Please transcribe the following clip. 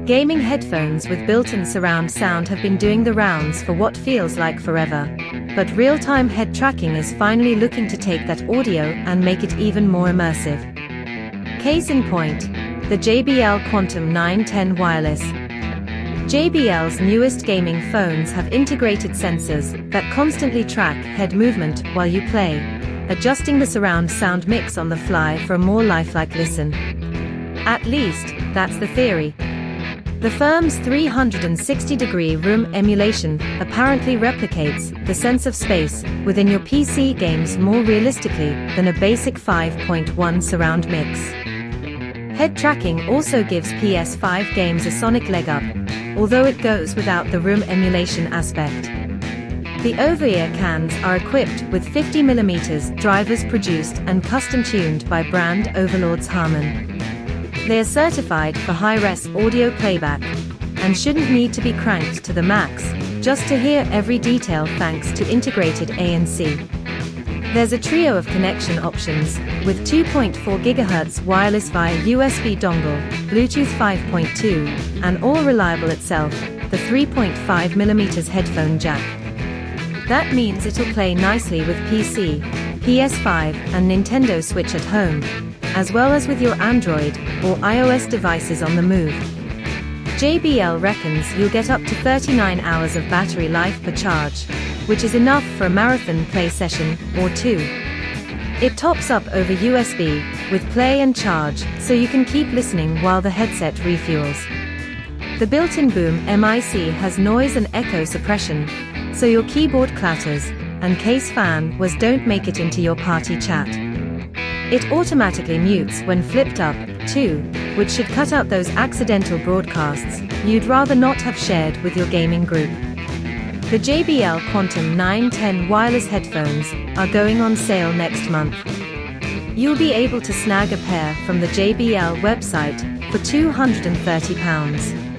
Gaming headphones with built-in surround sound have been doing the rounds for what feels like forever. But real-time head tracking is finally looking to take that audio and make it even more immersive. Case in point, the JBL Quantum 910 Wireless. JBL's newest gaming phones have integrated sensors that constantly track head movement while you play, adjusting the surround sound mix on the fly for a more lifelike listen. At least, that's the theory. The firm's 360-degree room emulation apparently replicates the sense of space within your PC games more realistically than a basic 5.1 surround mix. Head tracking also gives PS5 games a sonic leg up, although it goes without the room emulation aspect. The over-ear cans are equipped with 50mm drivers produced and custom-tuned by brand overlords Harman. They are certified for high-res audio playback, and shouldn't need to be cranked to the max, just to hear every detail thanks to integrated ANC. There's a trio of connection options, with 2.4 GHz wireless via USB dongle, Bluetooth 5.2, and all reliable itself, the 3.5mm headphone jack. That means it'll play nicely with PC, PS5, and Nintendo Switch at home, as well as with your Android or iOS devices on the move. JBL reckons you'll get up to 39 hours of battery life per charge, which is enough for a marathon play session or two. It tops up over USB with play and charge, so you can keep listening while the headset refuels. The built-in boom MIC has noise and echo suppression, so your keyboard clatters and case fan whirs don't make it into your party chat. It automatically mutes when flipped up, too, which should cut out those accidental broadcasts you'd rather not have shared with your gaming group. The JBL Quantum 910 wireless headphones are going on sale next month. You'll be able to snag a pair from the JBL website for £230.